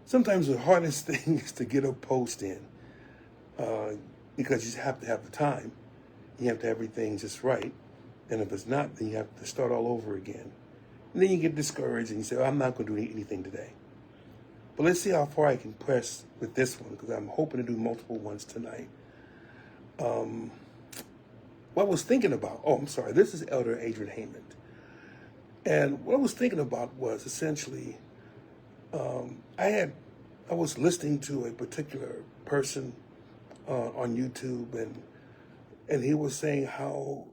Sometimes the hardest thing is to get a post in uh, because you just have to have the time. You have to have everything just right. And if it's not, then you have to start all over again. And then you get discouraged and you say, oh, I'm not going to do anything today. But let's see how far I can press with this one because I'm hoping to do multiple ones tonight. What I was thinking about, oh, I'm sorry, this is Elder Adrian Hammond. And what I was thinking about was essentially, I was listening to a particular person on YouTube, and he was saying how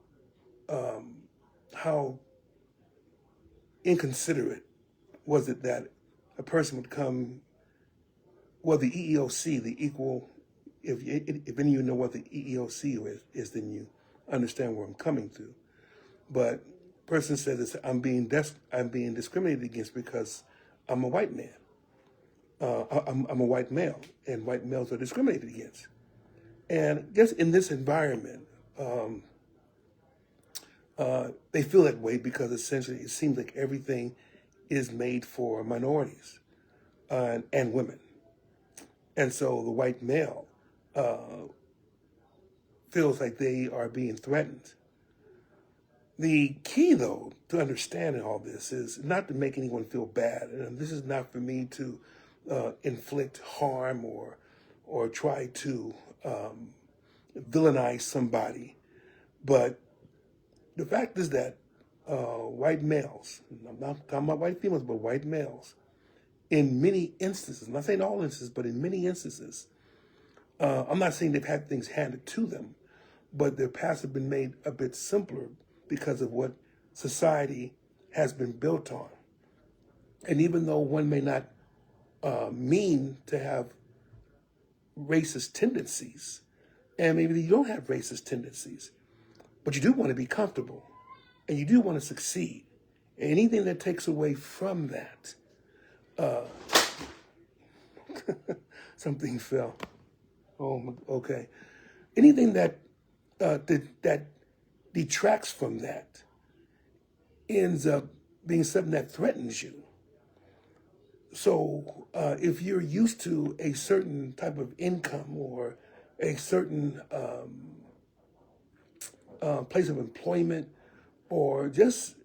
inconsiderate was it that a person would come, well, the EEOC, the equal, if any of you know what the EEOC is, then you understand where I'm coming through. But person says this, I'm being discriminated against because I'm a white man. I'm a white male, and white males are discriminated against. And just in this environment, they feel that way because essentially it seems like everything is made for minorities and women. And so the white male feels like they are being threatened. The key, though, to understanding all this is not to make anyone feel bad. And this is not for me to inflict harm or try to villainize somebody. But the fact is that white males, I'm not talking about white females, but white males, in many instances, I'm not saying all instances, but in many instances, I'm not saying they've had things handed to them, but their paths have been made a bit simpler because of what society has been built on. And even though one may not mean to have racist tendencies, and maybe you don't have racist tendencies, but you do want to be comfortable, and you do want to succeed. Anything that takes away from that, something fell. Oh, okay. Anything that that detracts from that ends up being something that threatens you. So if you're used to a certain type of income or a certain place of employment or just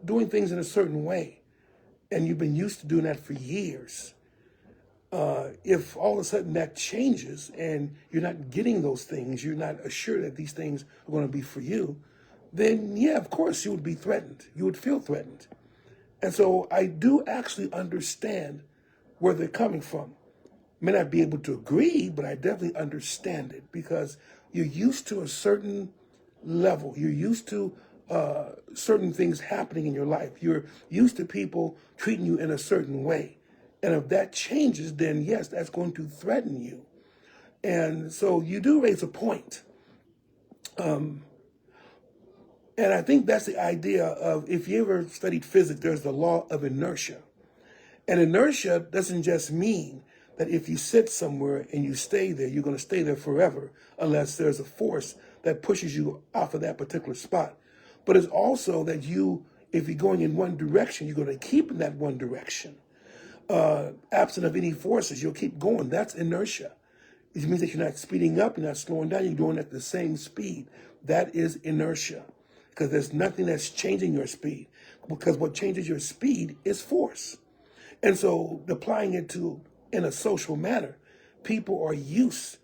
doing things in a certain way, and you've been used to doing that for years, if all of a sudden that changes and you're not getting those things, you're not assured that these things are going to be for you, then yeah, of course you would be threatened. You would feel threatened. And so I do actually understand where they're coming from. May not be able to agree, but I definitely understand it because you're used to a certain level. You're used to certain things happening in your life. You're used to people treating you in a certain way. And if that changes, then yes, that's going to threaten you. And so you do raise a point. And I think that's the idea of, if you ever studied physics, there's the law of inertia. And inertia doesn't just mean that if you sit somewhere and you stay there, you're going to stay there forever unless there's a force that pushes you off of that particular spot. But it's also that if you're going in one direction, you're going to keep in that one direction. Absent of any forces, you'll keep going. That's inertia. It means that you're not speeding up, you're not slowing down, you're going at the same speed. That is inertia. Because there's nothing that's changing your speed. Because what changes your speed is force. And so applying it to in a social manner, people are used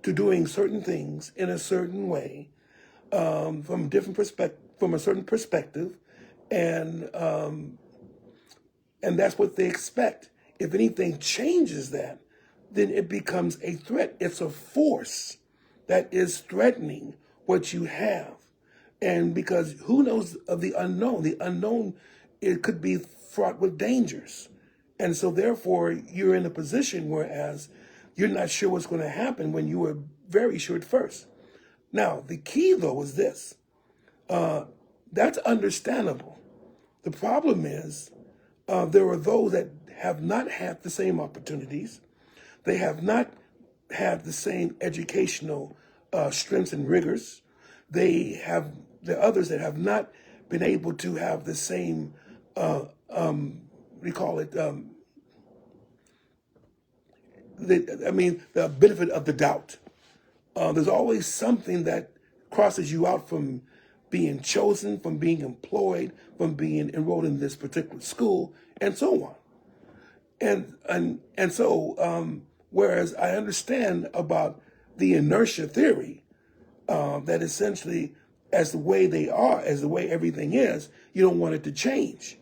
to doing certain things in a certain way, from a certain perspective, and that's what they expect. If anything changes that, then it becomes a threat. It's a force that is threatening what you have. And because who knows of the unknown? The unknown, it could be fraught with dangers. And so therefore, you're in a position whereas you're not sure what's going to happen when you were very sure at first. Now, the key, though, is this. That's understandable. The problem is there are those that have not had the same opportunities. They have not had the same educational strengths and rigors. There are others that have not been able to have the same we call it, the benefit of the doubt. There's always something that crosses you out from being chosen, from being employed, from being enrolled in this particular school, and so on. And so, whereas I understand about the inertia theory, that essentially, as the way they are, as the way everything is, you don't want it to change.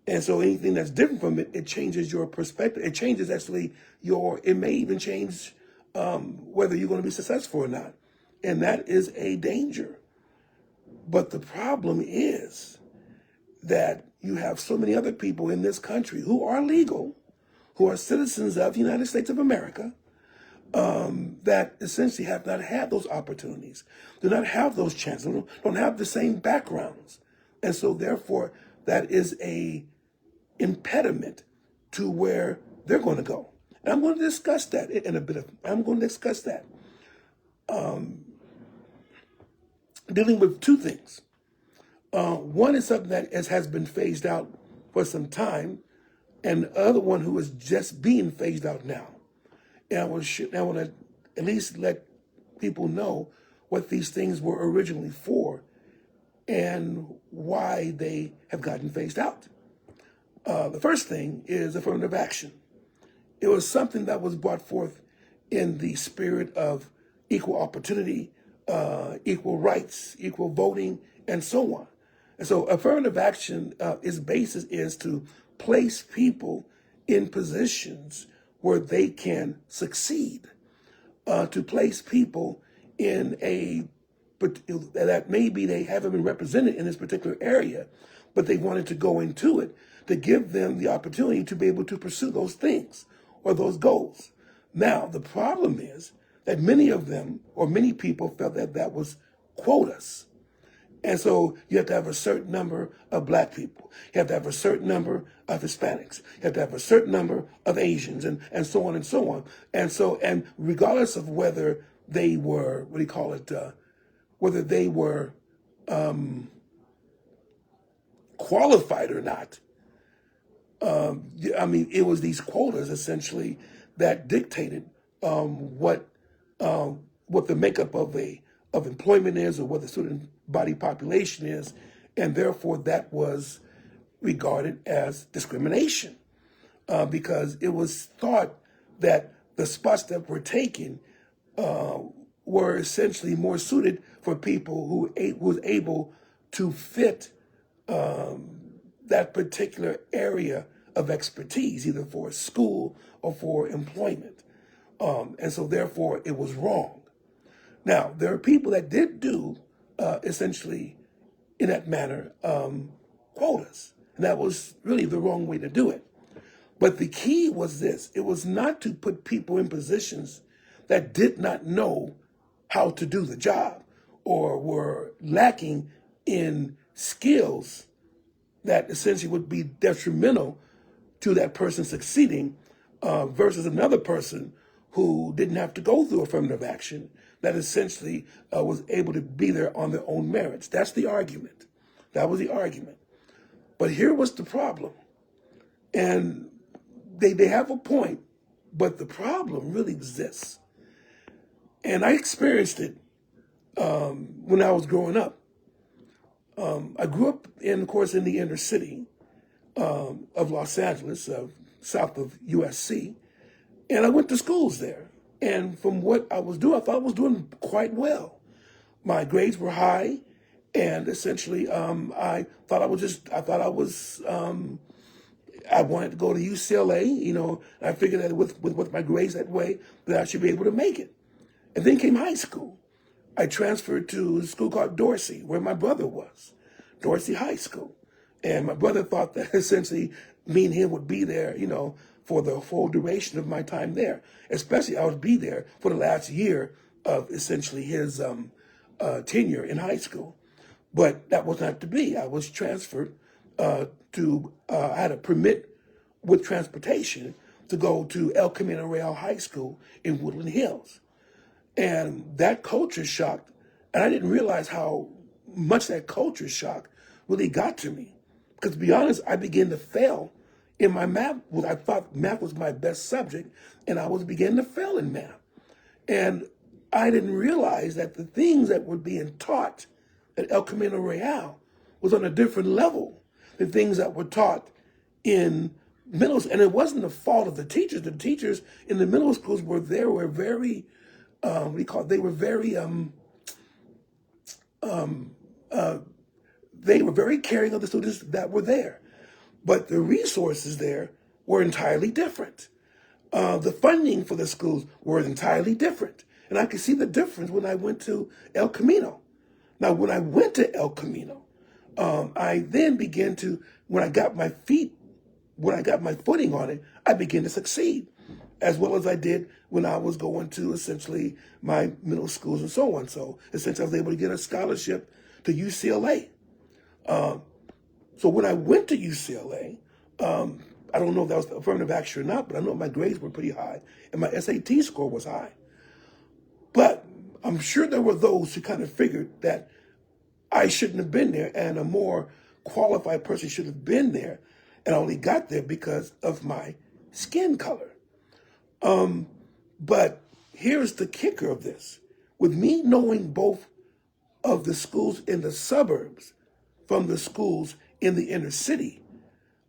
And so anything that's different from it, it changes your perspective. It changes actually it may even change whether you're going to be successful or not. And that is a danger. But the problem is that you have so many other people in this country who are legal, who are citizens of the United States of America, that essentially have not had those opportunities, do not have those chances, don't have the same backgrounds. And so therefore, that is a impediment to where they're going to go. And I'm going to discuss that I'm going to discuss that. Dealing with two things. One is something that has been phased out for some time, and the other one who is just being phased out now. And I want to at least let people know what these things were originally for and why they have gotten phased out. The first thing is affirmative action. It was something that was brought forth in the spirit of equal opportunity, equal rights, equal voting, and so on. And so affirmative action, its basis is to place people in positions where they can succeed, to place people in that maybe they haven't been represented in this particular area, but they wanted to go into it, to give them the opportunity to be able to pursue those things or those goals. Now, the problem is that many of them, or many people, felt that that was quotas. And so you have to have a certain number of black people. You have to have a certain number of Hispanics. You have to have a certain number of Asians, and so on and so on. And regardless of whether they were, whether they were qualified or not, it was these quotas essentially that dictated what the makeup of employment is, or what the student body population is, and therefore that was regarded as discrimination, because it was thought that the spots that were taken were essentially more suited for people who was able to fit that particular area of expertise, either for school or for employment. And so therefore it was wrong. Now, there are people that did do essentially in that manner quotas. And that was really the wrong way to do it. But the key was this: it was not to put people in positions that did not know how to do the job, or were lacking in skills that essentially would be detrimental to that person succeeding, versus another person who didn't have to go through affirmative action, that essentially was able to be there on their own merits. That's the argument. That was the argument. But here was the problem. And they have a point, but the problem really exists. And I experienced it when I was growing up. I grew up, of course, in the inner city of Los Angeles, south of USC, and I went to schools there. And from what I was doing, I thought I was doing quite well. My grades were high, and essentially, I wanted to go to UCLA. I figured that with my grades that way, that I should be able to make it. And then came high school. I transferred to a school called Dorsey, where my brother was, Dorsey High School. And my brother thought that essentially me and him would be there, for the full duration of my time there. Especially I would be there for the last year of essentially his tenure in high school. But that was not to be. I was transferred I had a permit with transportation to go to El Camino Real High School in Woodland Hills. And that culture shock, and I didn't realize how much that culture shock really got to me. Because to be honest, I began to fail in my math, I thought math was my best subject, and I was beginning to fail in math. And I didn't realize that the things that were being taught at El Camino Real was on a different level than things that were taught in middle school. And it wasn't the fault of the teachers. The teachers in the middle schools were very, they were very, they were very caring of the students that were there. But the resources there were entirely different. The funding for the schools were entirely different. And I could see the difference when I went to El Camino. Now, when I went to El Camino, I then began to, when I got my footing on it, I began to succeed, as well as I did when I was going to essentially my middle schools and so on. So essentially I was able to get a scholarship to UCLA. So when I went to UCLA, I don't know if that was affirmative action or not, but I know my grades were pretty high and my SAT score was high. But I'm sure there were those who kind of figured that I shouldn't have been there and a more qualified person should have been there, and I only got there because of my skin color. But here's the kicker of this. With me knowing both of the schools in the suburbs from the schools in the inner city,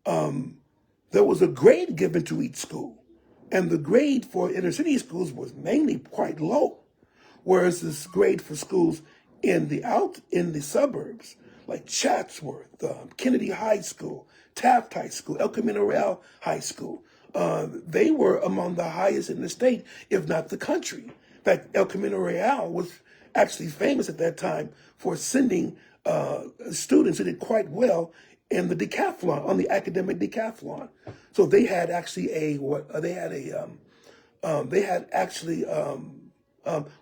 there was a grade given to each school. And the grade for inner city schools was mainly quite low, whereas this grade for schools in the suburbs, like Chatsworth, Kennedy High School, Taft High School, El Camino Real High School, they were among the highest in the state, if not the country. In fact, El Camino Real was actually famous at that time for sending students who did quite well in the decathlon, on the academic decathlon. So they had actually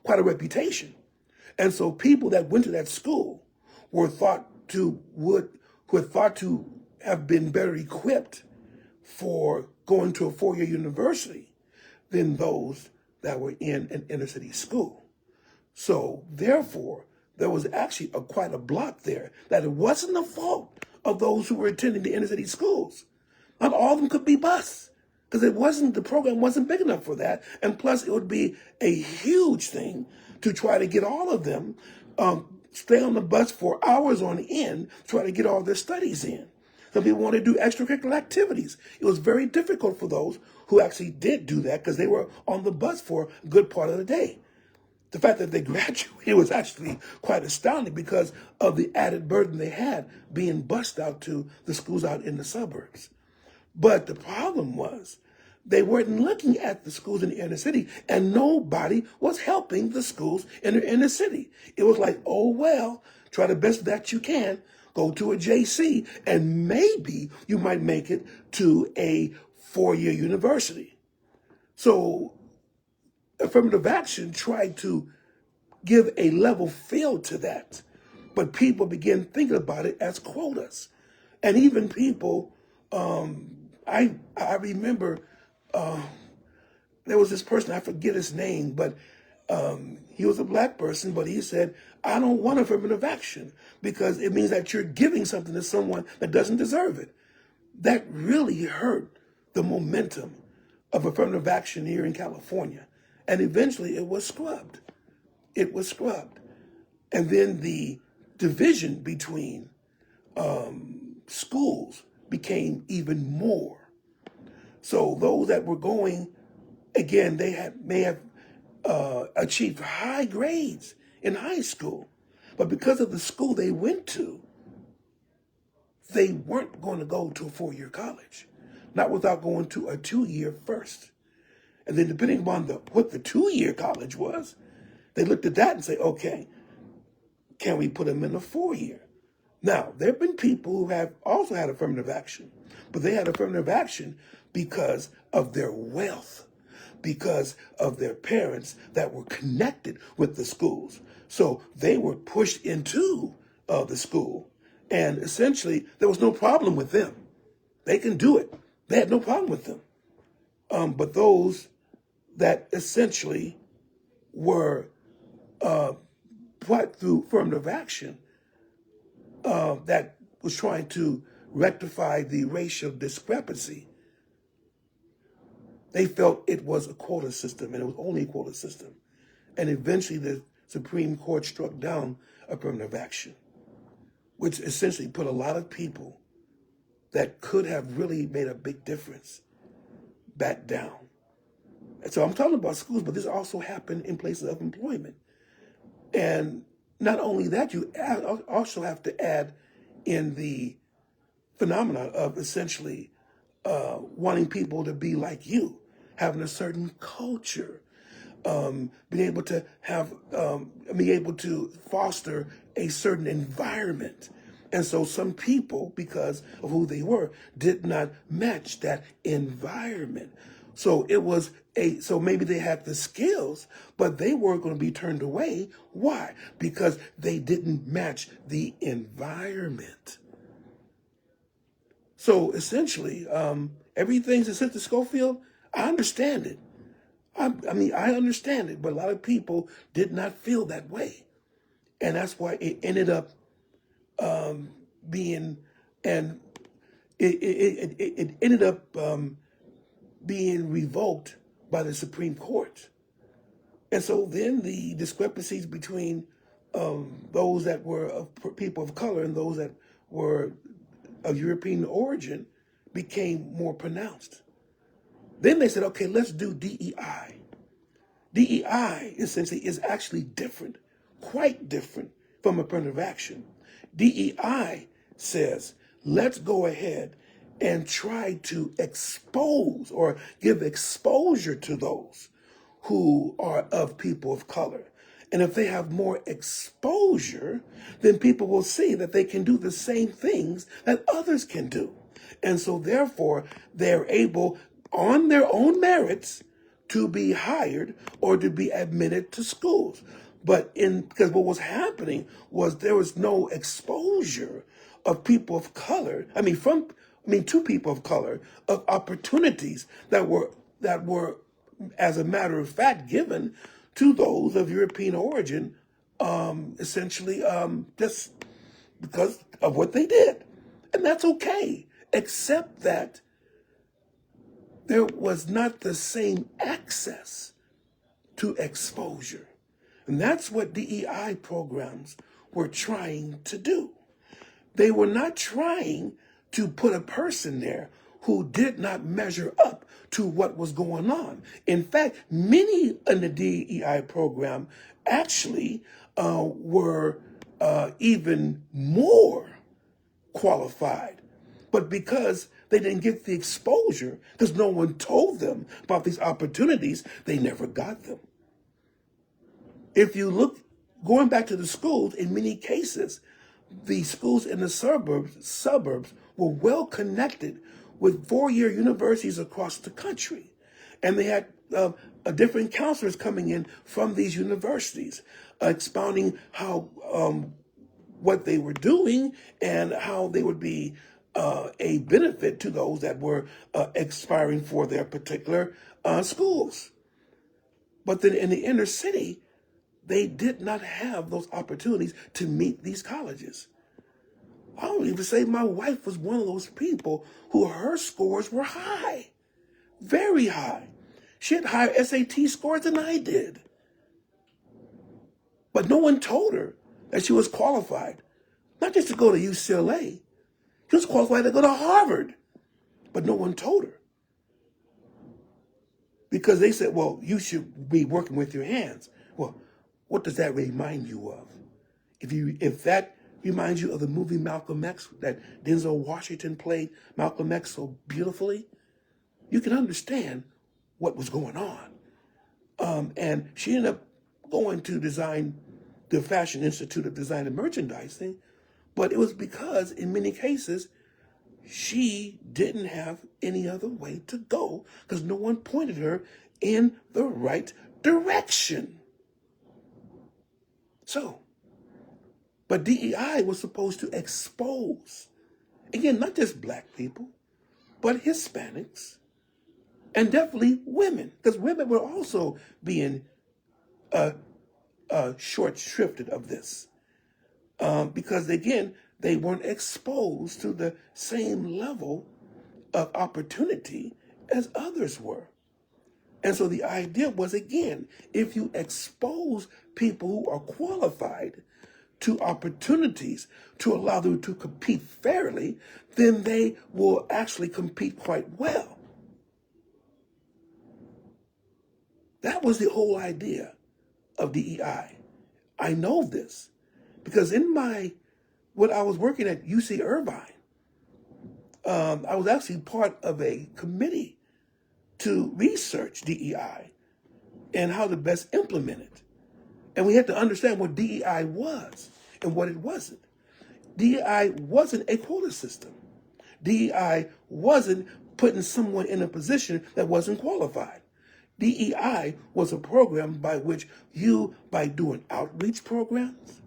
quite a reputation. And so people that went to that school were thought to have been better equipped for going to a four-year university than those that were in an inner city school. So therefore, there was actually quite a block there that it wasn't the fault of those who were attending the inner city schools. Not all of them could be bused because the program wasn't big enough for that. And plus, it would be a huge thing to try to get all of them stay on the bus for hours on end, try to get all their studies in. Some people want to do extracurricular activities. It was very difficult for those who actually did do that because they were on the bus for a good part of the day. The fact that they graduated was actually quite astounding because of the added burden they had being bused out to the schools out in the suburbs. But the problem was they weren't looking at the schools in the inner city, and nobody was helping the schools in the inner city. It was like, oh, well, try the best that you can, go to a JC, and maybe you might make it to a four-year university. So affirmative action tried to give a level field to that, but people began thinking about it as quotas. And even people, I remember there was this person, I forget his name, but he was a black person, but he said, I don't want affirmative action because it means that you're giving something to someone that doesn't deserve it. That really hurt the momentum of affirmative action here in California. And eventually it was scrubbed. It was scrubbed. And then the division between schools became even more. So those that were going, again, may have achieved high grades in high school, but because of the school they went to, they weren't going to go to a four-year college, not without going to a two-year first. And then depending upon what the two-year college was, they looked at that and say, okay, can we put them in a four-year? Now, there have been people who have also had affirmative action, but they had affirmative action because of their wealth, because of their parents that were connected with the schools. So they were pushed into the school, and essentially there was no problem with them. They can do it. They had no problem with them. But those that essentially were put through affirmative action that was trying to rectify the racial discrepancy, They felt it was a quota system, and it was only a quota system. And eventually the Supreme Court struck down affirmative action, which essentially put a lot of people that could have really made a big difference back down. And so I'm talking about schools, but this also happened in places of employment. And not only that, you also have to add in the phenomenon of essentially wanting people to be like you, having a certain culture, being able to have, being able to foster a certain environment. And so some people, because of who they were, did not match that environment. So it was so maybe they had the skills, but they weren't going to be turned away. Why? Because they didn't match the environment. So essentially, everything that Sister Schofield, I understand it. I mean, I understand it, but a lot of people did not feel that way. And that's why it ended up being, and it ended up being revoked by the Supreme Court. And so then the discrepancies between those that were of people of color and those that were of European origin became more pronounced. Then they said, okay, let's do DEI. DEI essentially is actually different, quite different from affirmative action. DEI says, let's go ahead and try to expose or give exposure to those who are of people of color. And if they have more exposure, then people will see that they can do the same things that others can do. And so therefore, they're able, on their own merits, to be hired or to be admitted to schools. But because what was happening was there was no exposure of people of color, to people of color, of opportunities that were, as a matter of fact, given to those of European origin, essentially just because of what they did. And that's okay, except that there was not the same access to exposure. And that's what DEI programs were trying to do. They were not trying to put a person there who did not measure up to what was going on. In fact, many in the DEI program actually were even more qualified. But because they didn't get the exposure, because no one told them about these opportunities, they never got them. If you look, going back to the schools, in many cases, the schools in the suburbs were well connected with four-year universities across the country. And they had different counselors coming in from these universities, expounding how what they were doing and how they would be a benefit to those that were expiring for their particular schools. But then in the inner city, they did not have those opportunities to meet these colleges. I don't even say my wife was one of those people who her scores were high, very high. She had higher SAT scores than I did. But no one told her that she was qualified, not just to go to UCLA, she was qualified to go to Harvard. But no one told her. Because they said, well, you should be working with your hands. Well, what does that remind you of? If that reminds you of the movie Malcolm X that Denzel Washington played Malcolm X so beautifully, you can understand what was going on. And she ended up going to design the Fashion Institute of Design and Merchandising, but it was because in many cases, she didn't have any other way to go because no one pointed her in the right direction. So, but DEI was supposed to expose, again, not just black people, but Hispanics, and definitely women, because women were also being short-shrifted of this. Because, again, they weren't exposed to the same level of opportunity as others were. And so the idea was, again, if you expose people who are qualified to opportunities to allow them to compete fairly, then they will actually compete quite well. That was the whole idea of DEI. I know this because when I was working at UC Irvine, I was actually part of a committee to research DEI and how to best implement it. And we had to understand what DEI was and what it wasn't. DEI wasn't a quota system. DEI wasn't putting someone in a position that wasn't qualified. DEI was a program by which you, by doing outreach programs,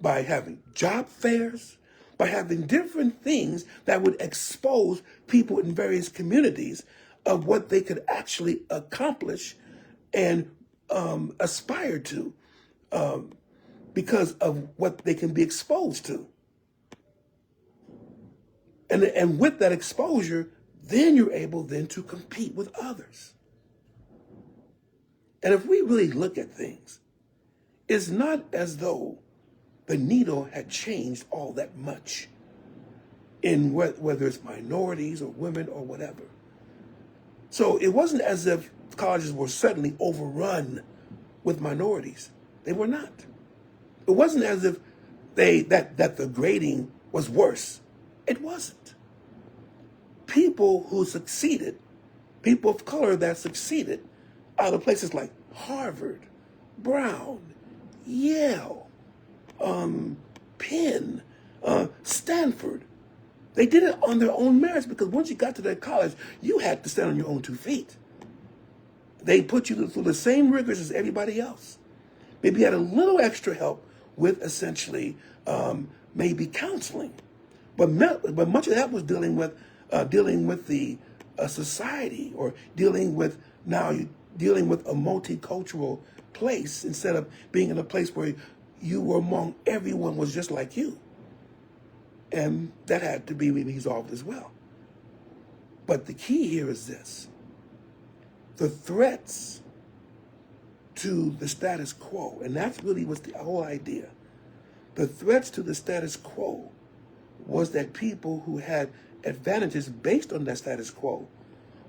by having job fairs, by having different things that would expose people in various communities of what they could actually accomplish and aspire to because of what they can be exposed to. And with that exposure, then you're able then to compete with others. And if we really look at things, it's not as though the needle had changed all that much in whether it's minorities or women or whatever. So it wasn't as if colleges were suddenly overrun with minorities. They were not. It wasn't as if that the grading was worse. It wasn't. People who succeeded, people of color that succeeded out of places like Harvard, Brown, Yale, Penn, Stanford. They did it on their own merits because once you got to that college, you had to stand on your own 2 feet. They put you through the same rigors as everybody else. Maybe you had a little extra help with essentially maybe counseling. But much of that was dealing with the society or dealing with a multicultural place instead of being in a place where you were among everyone was just like you. And that had to be resolved as well. But the key here is this. The threats to the status quo, and that's really was the whole idea. The threats to the status quo was that people who had advantages based on that status quo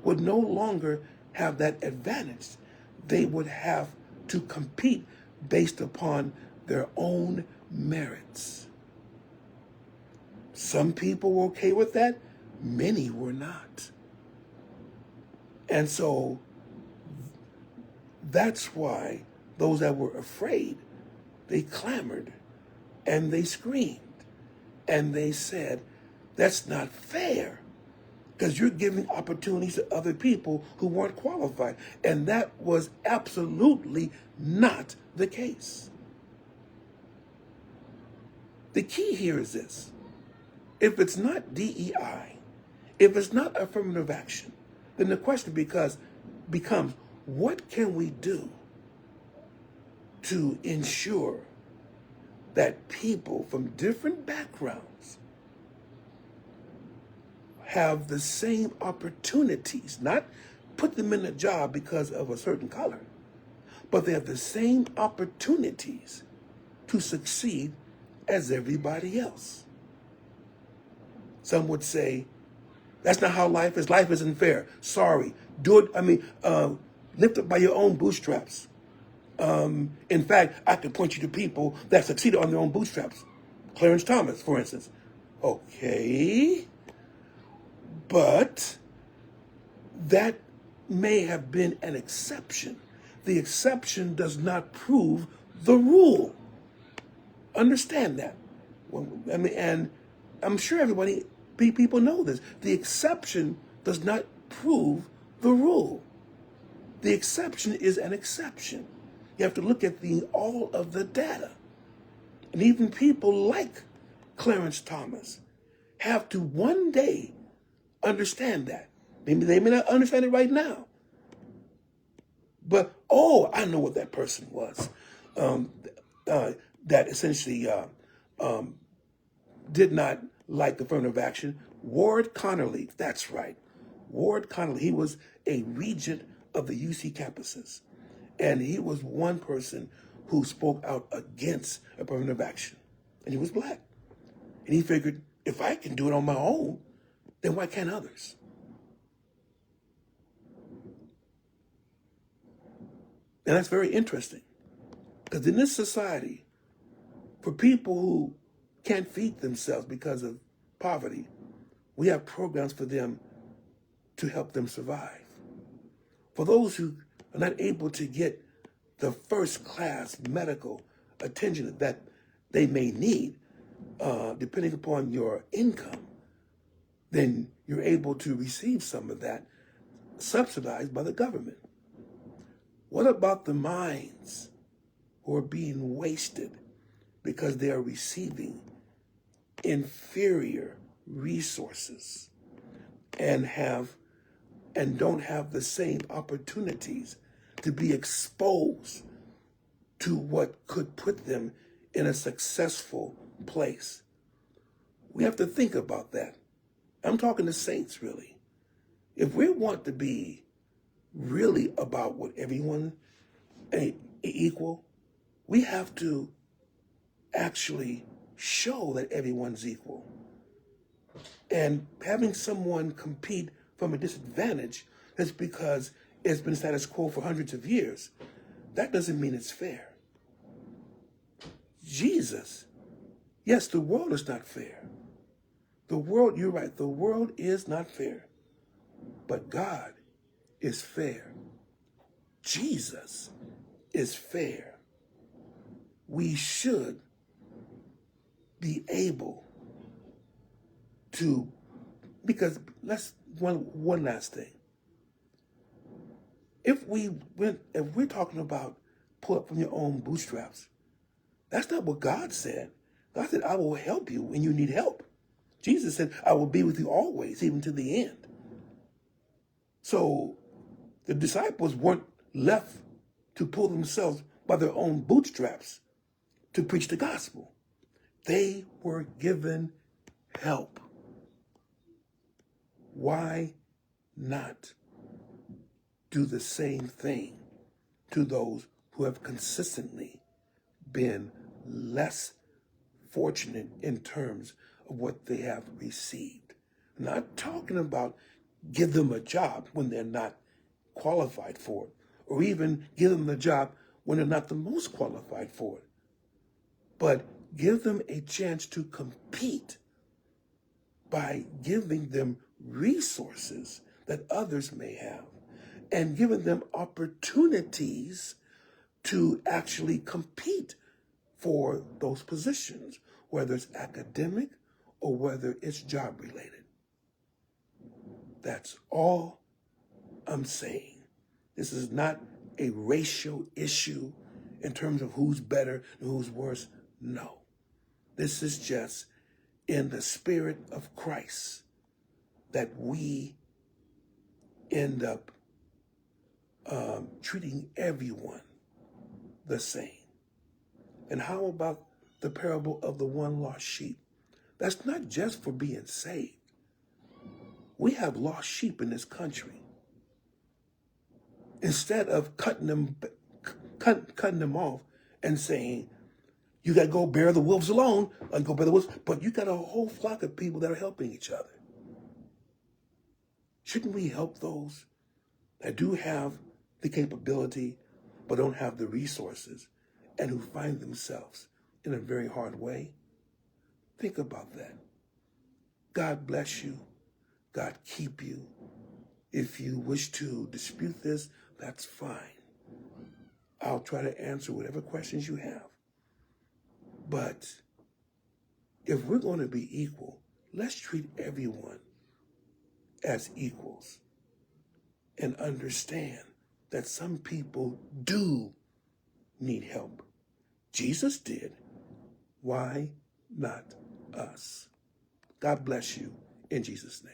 would no longer have that advantage. They would have to compete based upon their own merits. Some people were okay with that, many were not. And so that's why those that were afraid, they clamored and they screamed and they said, that's not fair because you're giving opportunities to other people who weren't qualified. And that was absolutely not the case. The key here is this. If it's not DEI, if it's not affirmative action, then the question becomes, what can we do to ensure that people from different backgrounds have the same opportunities, not put them in a job because of a certain color, but they have the same opportunities to succeed as everybody else. Some would say, that's not how life is. Life isn't fair. Sorry. Lift up by your own bootstraps. In fact, I could point you to people that succeeded on their own bootstraps. Clarence Thomas, for instance. Okay. But that may have been an exception. The exception does not prove the rule. Understand that. And I'm sure people know this. The exception does not prove the rule. The exception is an exception. You have to look at all of the data. And even people like Clarence Thomas have to one day understand that. Maybe they may not understand it right now. But, I know what that person was. That essentially did not like affirmative action. Ward Connerly, that's right. Ward Connerly, he was a regent of the UC campuses. And he was one person who spoke out against affirmative action. And he was black. And he figured, if I can do it on my own, then why can't others? And that's very interesting. Because in this society, for people who can't feed themselves because of poverty, we have programs for them to help them survive. For those who are not able to get the first-class medical attention that they may need, depending upon your income, then you're able to receive some of that subsidized by the government. What about the minds who are being wasted because they are receiving inferior resources and don't have the same opportunities to be exposed to what could put them in a successful place? We have to think about that. I'm talking to saints, really. If we want to be really about what everyone equal, we have to actually show that everyone's equal. And having someone compete from a disadvantage just because it's been status quo for hundreds of years, that doesn't mean it's fair. Jesus, yes, the world is not fair. The world, you're right, the world is not fair. But God is fair. Jesus is fair. We should be able to, because let's, one last thing. If we're talking about pull up from your own bootstraps, that's not what God said. God said, I will help you when you need help. Jesus said, I will be with you always, even to the end. So the disciples weren't left to pull themselves by their own bootstraps to preach the gospel. They were given help. Why not do the same thing to those who have consistently been less fortunate in terms of what they have received? I'm not talking about give them a job when they're not qualified for it, or even give them the job when they're not the most qualified for it. But give them a chance to compete by giving them resources that others may have and giving them opportunities to actually compete for those positions, whether it's academic or whether it's job related. That's all I'm saying. This is not a racial issue in terms of who's better and who's worse. No. This is just in the spirit of Christ that we end up treating everyone the same. And how about the parable of the one lost sheep? That's not just for being saved. We have lost sheep in this country. Instead of cutting them off and saying, you got to go bear the wolves alone, and go bear the wolves, but you got a whole flock of people that are helping each other. Shouldn't we help those that do have the capability but don't have the resources and who find themselves in a very hard way? Think about that. God bless you. God keep you. If you wish to dispute this, that's fine. I'll try to answer whatever questions you have. But if we're going to be equal, let's treat everyone as equals and understand that some people do need help. Jesus did. Why not us? God bless you in Jesus' name.